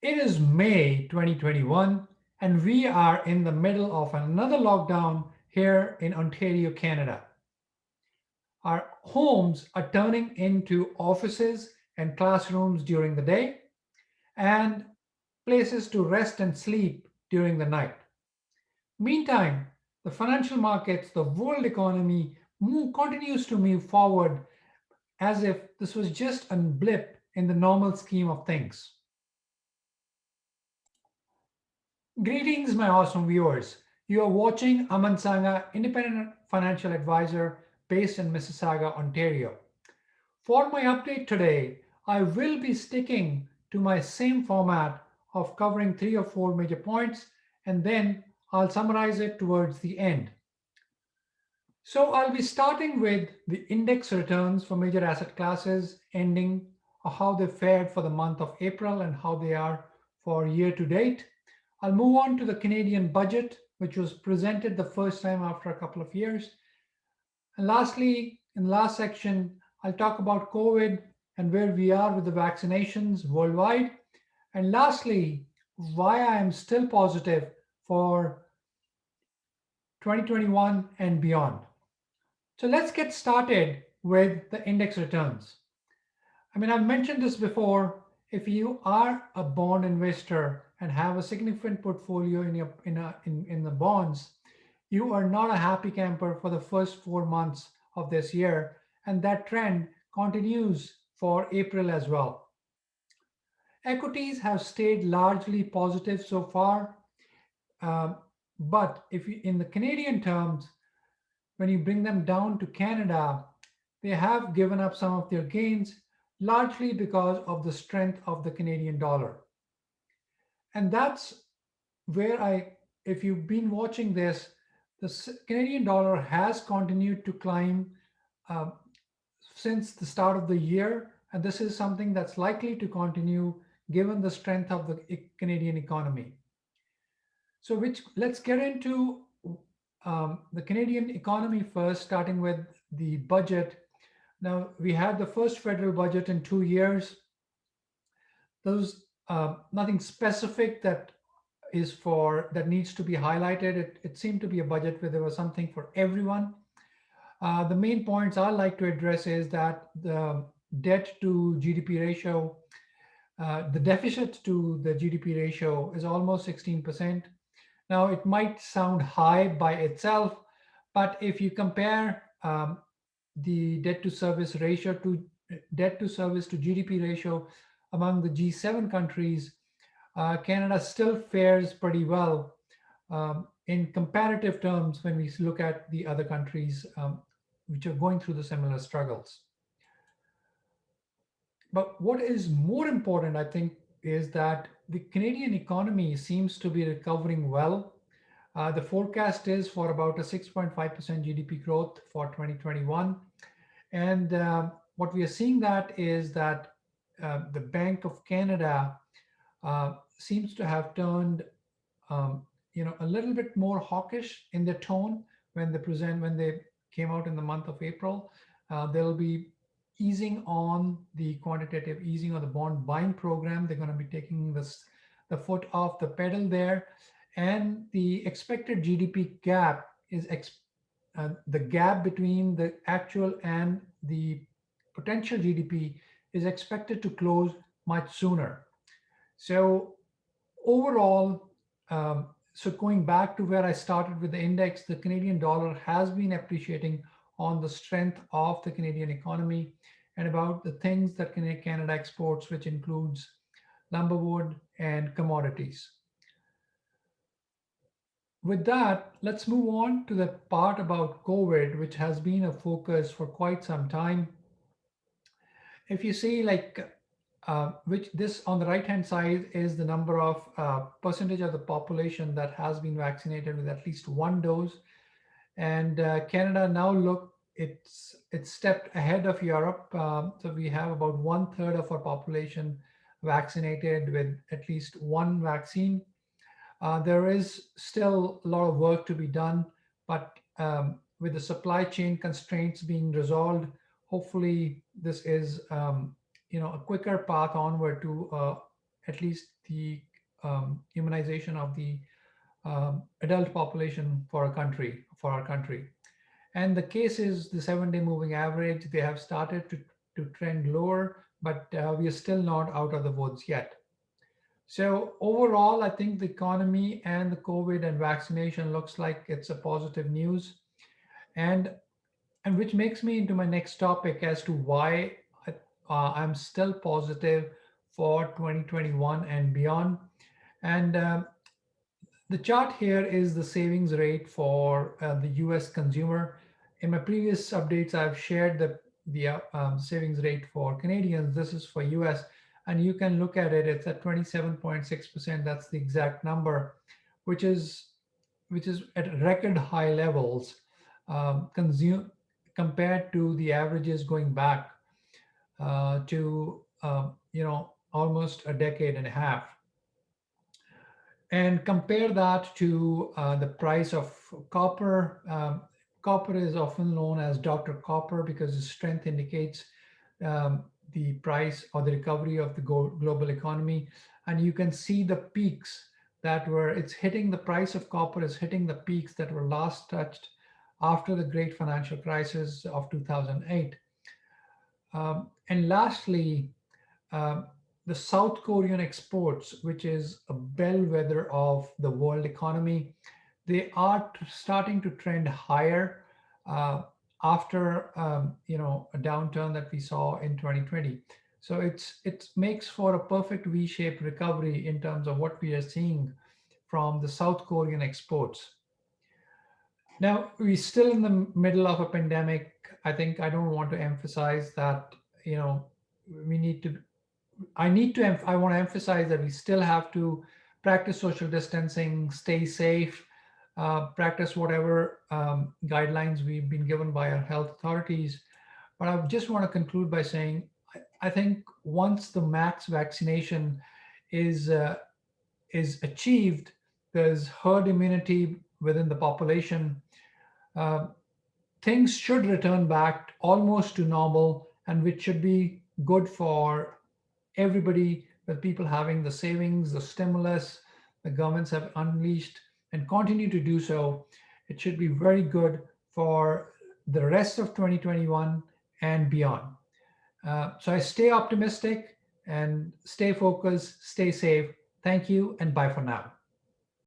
It is May 2021, and we are in the middle of another lockdown here in Ontario, Canada. Our homes are turning into offices and classrooms during the day and places to rest and sleep during the night. Meantime, the financial markets, the world economy continues to move forward as if this was just a blip in the normal scheme of things. Greetings, my awesome viewers. You are watching Aman Sanga, independent financial advisor based in Mississauga, Ontario. For my update today, I will be sticking to my same format of covering three or four major points, and then I'll summarize it towards the end. So I'll be starting with the index returns for major asset classes, ending how they fared for the month of April and how they are for year to date. I'll move on to the Canadian budget, which was presented the first time after a couple of years. And lastly, in the last section, I'll talk about COVID and where we are with the vaccinations worldwide. And lastly, why I am still positive for 2021 and beyond. So let's get started with the index returns. I mean, I've mentioned this before. If you are a bond investor and have a significant portfolio in the bonds, you are not a happy camper for the first 4 months of this year, and that trend continues for April as well. Equities have stayed largely positive so far, um, but if you, in the Canadian terms, when you bring them down to Canada, they have given up some of their gains, largely because of the strength of the Canadian dollar. And that's where if you've been watching this, the Canadian dollar has continued to climb uh, since the start of the year. And this is something that's likely to continue given the strength of the Canadian economy. So, which let's get into the Canadian economy first, starting with the budget. Now, we had the first federal budget in 2 years. There's nothing specific that needs to be highlighted. It seemed to be a budget where there was something for everyone. The main points I like to address is that the debt to GDP ratio, the deficit to the GDP ratio is almost 16%. Now, it might sound high by itself, but if you compare the debt to service to GDP ratio among the G7 countries, Canada still fares pretty well in comparative terms when we look at the other countries which are going through the similar struggles. But what is more important, I think, is that the Canadian economy seems to be recovering well. The forecast is for about a 6.5% GDP growth for 2021. And what we are seeing that is that the Bank of Canada seems to have turned a little bit more hawkish in their tone when they came out in the month of April. They'll be easing on the quantitative easing of the bond buying program. They're going to be taking the foot off the pedal there, and the expected GDP gap is the gap between the actual and the potential GDP is expected to close much sooner. So overall, so going back to where I started with the index, the Canadian dollar has been appreciating on the strength of the Canadian economy and about the things that Canada exports, which includes lumberwood and commodities. With that, let's move on to the part about COVID, which has been a focus for quite some time. If you see, which this on the right hand side is the number of percentage of the population that has been vaccinated with at least one dose, and Canada now it's stepped ahead of Europe. So we have about 1/3 of our population vaccinated with at least one vaccine. There is still a lot of work to be done, but with the supply chain constraints being resolved, hopefully this is a quicker path onward to at least the immunization of the adult population for our country. And the cases, the 7-day moving average, they have started to trend lower, but we are still not out of the woods yet. So overall, I think the economy and the COVID and vaccination looks like it's a positive news, and which makes me into my next topic as to why I'm still positive for 2021 and beyond. And the chart here is the savings rate for the US consumer. In my previous updates, I've shared the savings rate for Canadians. This is for US, and you can look at it. It's at 27.6%. That's the exact number, which is at record high levels, consume compared to the averages going back to almost a decade and a half. And compare that to the price of copper. Copper is often known as Dr. Copper because its strength indicates the price or the recovery of the global economy. And you can see the peaks it's hitting, the price of copper is hitting the peaks that were last touched after the great financial crisis of 2008. And lastly, um, the South Korean exports, which is a bellwether of the world economy, they are starting to trend higher uh, after a downturn that we saw in 2020. So it makes for a perfect V-shaped recovery in terms of what we are seeing from the South Korean exports. Now, we're still in the middle of a pandemic. I think I don't want to emphasize that, you know, we need to I want to emphasize that we still have to practice social distancing, stay safe, practice whatever guidelines we've been given by our health authorities. But I just want to conclude by saying I think once the max vaccination is uh, is achieved, there's herd immunity within the population. Uh, Things should return back almost to normal, and which should be good for everybody, with people having the savings, the stimulus the governments have unleashed and continue to do so. It should be very good for the rest of 2021 and beyond. So I stay optimistic and stay focused, stay safe. Thank you, and bye for now.